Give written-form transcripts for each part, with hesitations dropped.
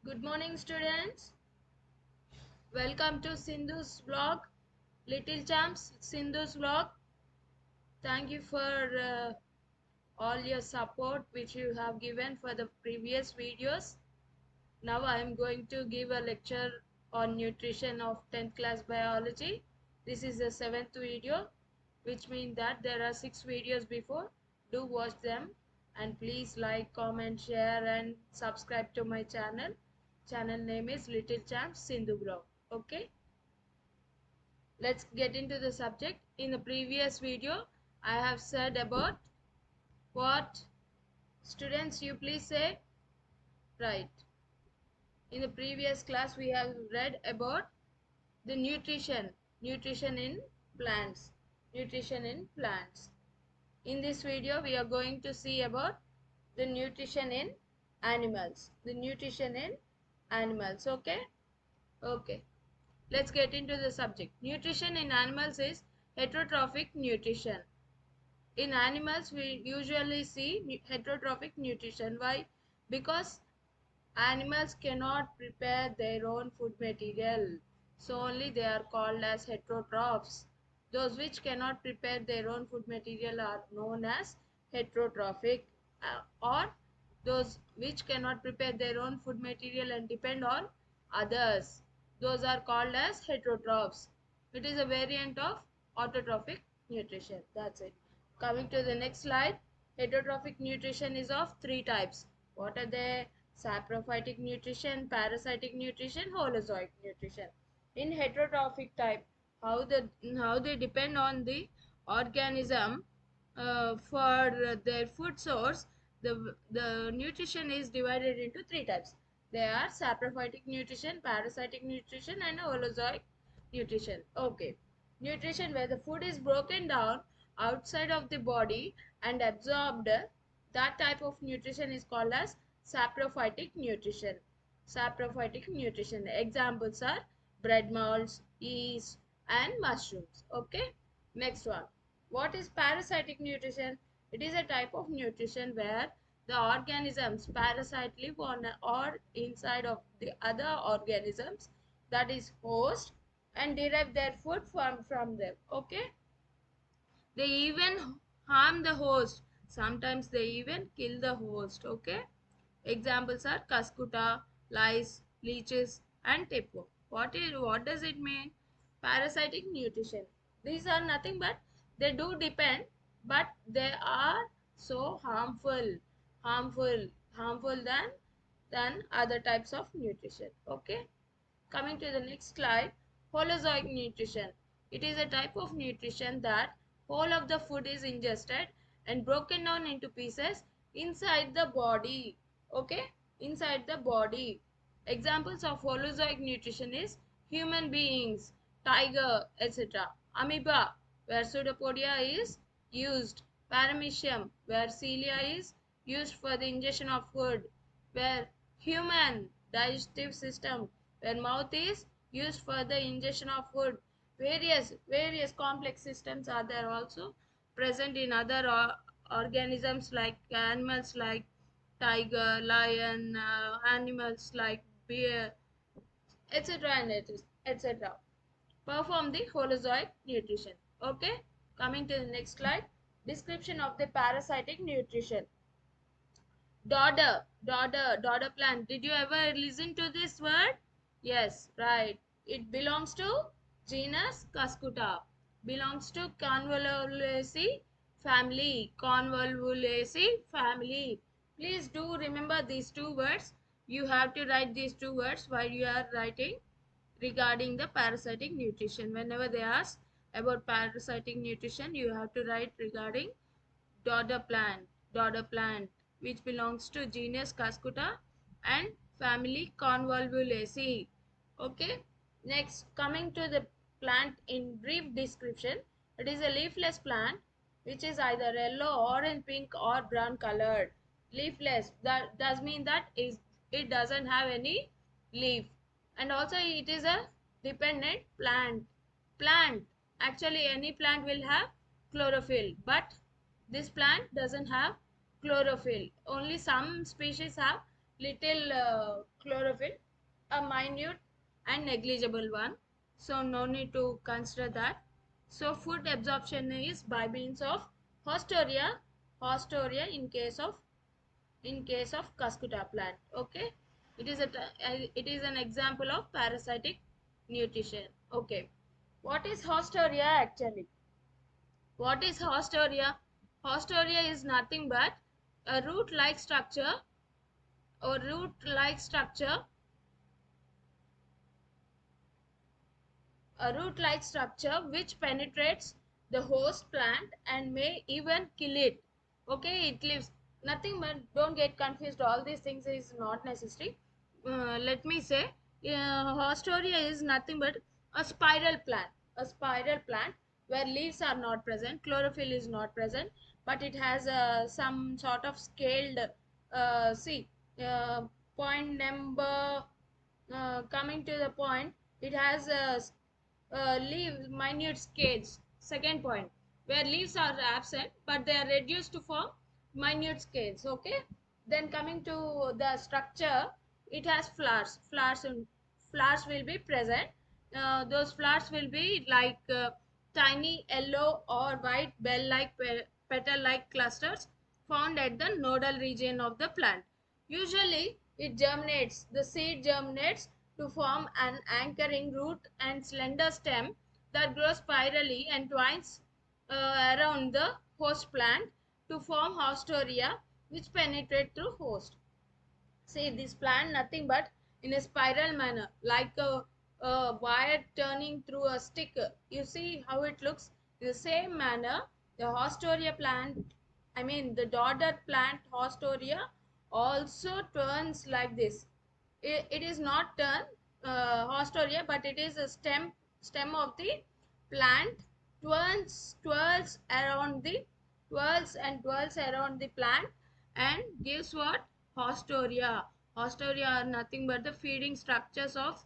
Good morning, students. Welcome to Sindhu's vlog, Little Champs Sindhu's vlog. Thank you for all your support which you have given for the previous videos. Now I am going to give a lecture on nutrition of 10th class biology. This is the 7th video, which means that there are 6 videos before. Do watch them and please like, comment, share and subscribe to my channel. Channel name is Little Champs Sindhu Vlog. Okay, let's get into the subject. In the previous video I have said about what? Students, you please say. Right, in the previous class we have read about the nutrition in plants. In this video we are going to see about the nutrition in animals. Okay, let's get into the subject. Nutrition in animals is heterotrophic nutrition. In animals we usually see heterotrophic nutrition. Why? Because animals cannot prepare their own food material, so only they are called as heterotrophs. Those which cannot prepare their own food material are known as heterotrophic, or those which cannot prepare their own food material and depend on others, those are called as heterotrophs. It is a variant of autotrophic nutrition. That's it. Coming to the next slide. Heterotrophic nutrition is of 3 types. What are they? Saprophytic nutrition, parasitic nutrition, holozoic nutrition. In heterotrophic type, how they depend on the organism for their food source. The nutrition is divided into 3 types. They are saprophytic nutrition, parasitic nutrition and holozoic nutrition. Okay, nutrition where the food is broken down outside of the body and absorbed, that type of nutrition is called as saprophytic nutrition. Examples are bread molds, yeast and mushrooms. Okay, next one. What is parasitic nutrition? It is a type of nutrition where the organisms parasite live on or inside of the other organisms, that is host, and derive their food from them. Okay, they even harm the host. Sometimes they even kill the host. Okay, examples are cuscuta, lice, leeches and tapeworm. What does it mean? Parasitic nutrition. These are nothing but they do depend, but they are so harmful than other types of nutrition. Okay, coming to the next slide. Holozoic nutrition. It is a type of nutrition that whole of the food is ingested and broken down into pieces inside the body. Okay, inside the body. Examples of holozoic nutrition is human beings, tiger, etc. Amoeba, where pseudopodia is used. Paramecium, where cilia is used for the ingestion of food. Where human digestive system, where mouth is used for the ingestion of food. Various complex systems are there also present in other organisms like animals like tiger, lion, animals like bear, etc. and etc. Perform the holozoic nutrition. Okay, coming to the next slide. Description of the parasitic nutrition. Dodder plant. Did you ever listen to this word? Yes, right. It belongs to genus Cuscuta. Belongs to Convolvulaceae family. Convolvulaceae family. Please do remember these 2 words. You have to write these 2 words while you are writing regarding the parasitic nutrition. Whenever they ask about parasitic nutrition, you have to write regarding dodder plant, which belongs to genus Cuscuta and family Convolvulaceae. Okay, next, coming to the plant in brief description. It is a leafless plant which is either yellow, orange, pink or brown colored. Leafless, that does mean that is it doesn't have any leaf, and also it is a dependent plant. Actually any plant will have chlorophyll, but this plant doesn't have chlorophyll. Only some species have little chlorophyll, a minute and negligible one. So no need to consider that. So food absorption is by means of Haustoria, Haustoria in case of Cuscuta plant. Okay, it is an example of parasitic nutrition. Okay, what is Haustoria actually? What is Haustoria? Haustoria is nothing but a root-like structure or root-like structure, a root-like structure which penetrates the host plant and may even kill it. Okay, it lives. Nothing but don't get confused. All these things is not necessary. Let me say, Haustoria is nothing but a spiral plant. A spiral plant where leaves are not present, chlorophyll is not present, but it has some sort of scaled. See, uh, point number coming to the point, it has leaves minute scales. Second point, where leaves are absent but they are reduced to form minute scales. Okay, then coming to the structure, it has flowers. Flowers will be present. Those flowers will be like tiny yellow or white bell like petal like clusters found at the nodal region of the plant. Usually, it germinates, the seed germinates to form an anchoring root and slender stem that grows spirally and twines around the host plant to form haustoria, which penetrate through host. See, this plant nothing but in a spiral manner, like a wire turning through a stick. You see how it looks? In the same manner, the Hostoria plant, I mean the dodder plant Hostoria, also turns like this. It is not turn Hostoria, but it is a stem of the plant twirls around the twirls around the plant and gives what? Haustoria. Haustoria are nothing but the feeding structures of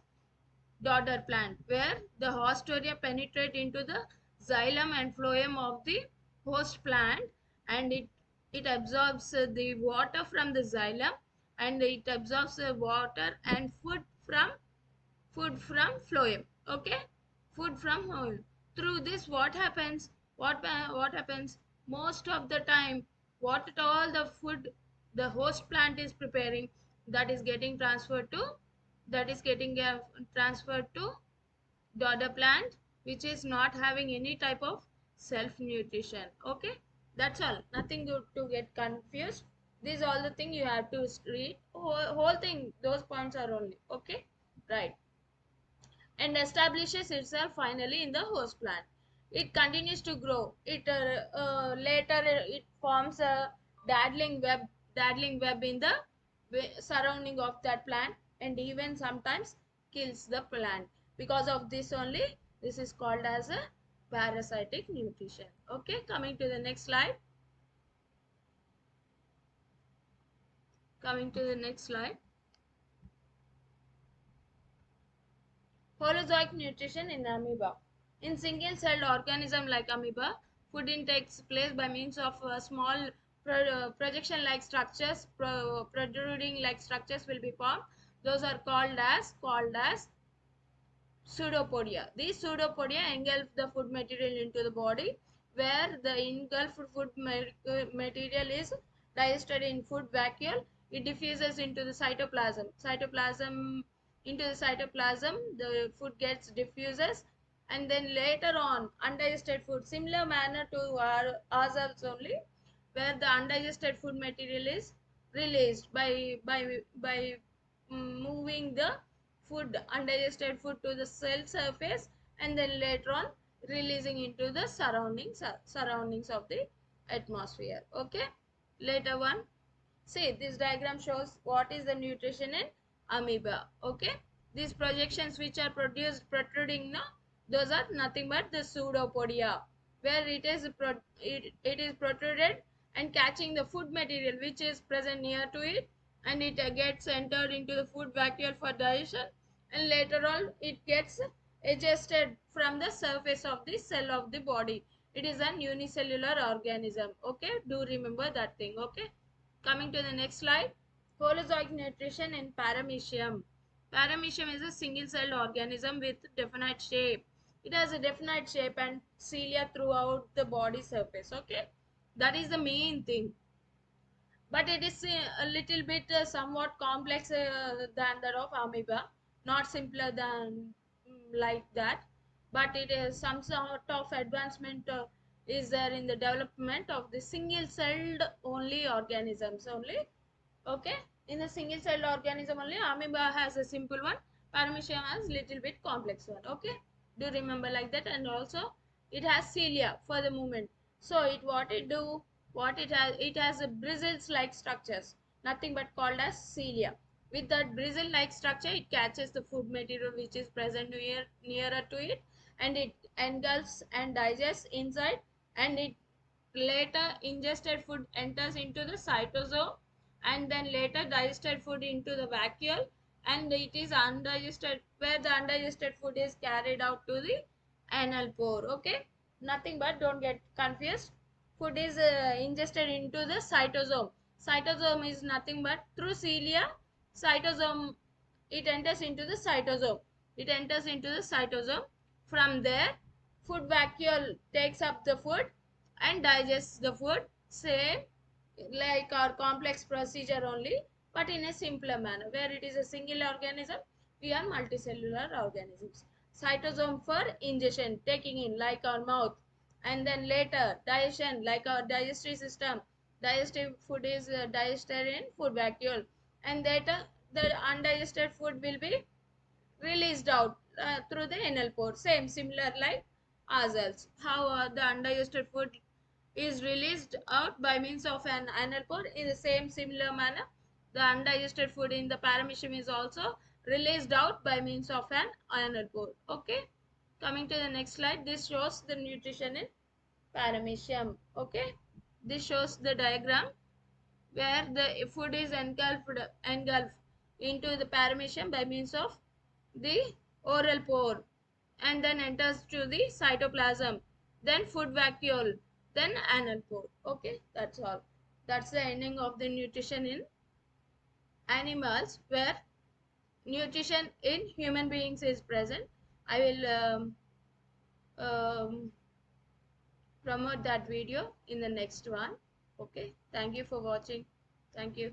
dodder plant, where the Haustoria penetrate into the xylem and phloem of the host plant, and it absorbs the water from the xylem, and it absorbs the water and food from phloem. Okay, food from phloem. Through this, what happens? What happens? Most of the time, what all the food the host plant is preparing, that is getting transferred to that is getting transferred to the other plant, which is not having any type of self nutrition. Okay, that's all. Nothing to get confused. These all the thing you have to read. Whole thing. Those points are only. Okay, right, and establishes itself finally in the host plant. It continues to grow. It later it forms a daddling web in the surrounding of that plant, and even sometimes kills the plant. Because of this only, this is called as a parasitic nutrition. Okay, coming to the next slide. Coming to the next slide. Holozoic nutrition in amoeba. In single-celled organism like amoeba, food intake takes place by means of small projection-like structures, protruding-like structures will be formed. Those are called as pseudopodia. These pseudopodia engulf the food material into the body, where the engulfed material is digested in food vacuole. It diffuses into the cytoplasm. Into the cytoplasm, the food gets diffuses, and then later on, undigested food, similar manner to ourselves only, where the undigested food material is released by moving the food undigested food to the cell surface, and then later on releasing into the surroundings of the atmosphere. Okay, later one. See, this diagram shows what is the nutrition in amoeba. Okay, these projections which are protruding now, those are nothing but the pseudopodia, where it is protruded and catching the food material which is present near to it, and it gets entered into the food vacuole for digestion, and later on it gets adjusted from the surface of the cell of the body. It is an unicellular organism. Okay, do remember that thing. Okay, coming to the next slide. Holozoic nutrition in Paramecium. Paramecium is a single-celled organism with definite shape. It has a definite shape and cilia throughout the body surface. Okay, that is the main thing. But it is a little bit somewhat complex than that of amoeba, not simpler than like that. But it is some sort of advancement is there in the development of the single-celled only organisms only. Okay, in the single celled organism only amoeba has a simple one, paramecium has little bit complex one. Okay, do remember like that. And also it has cilia for the movement. So it what it do, what it has a bristles like structures, nothing but called as cilia. With that bristle like structure it catches the food material which is present nearer to it, and it engulfs and digests inside, and it later ingested food enters into the cytosol, and then later digested food into the vacuole, and it is undigested, where the undigested food is carried out to the anal pore. Okay, nothing but don't get confused. Food is ingested into the cytosome. Cytosome is nothing but through cilia. Cytosome, it enters into the cytosome. It enters into the cytosome. From there, food vacuole takes up the food and digests the food. Same like our complex procedure only, but in a simpler manner. Where it is a single organism, we are multicellular organisms. Cytosome for ingestion, taking in like our mouth, and then later digestion like our digestive system. Digestive food is digested in food vacuole, and later the undigested food will be released out through the anal pore. Same, similar like ourselves. How the undigested food is released out by means of an anal pore. In the same similar manner, the undigested food in the paramecium is also released out by means of an anal pore. Okay. Coming to the next slide, this shows the nutrition in paramecium. Okay. This shows the diagram where the food is engulfed into the paramecium by means of the oral pore, and then enters to the cytoplasm, then food vacuole, then anal pore. Okay, that's all. That's the ending of the nutrition in animals, where nutrition in human beings is present. I will um, promote that video in the next one. Okay, thank you for watching. Thank you.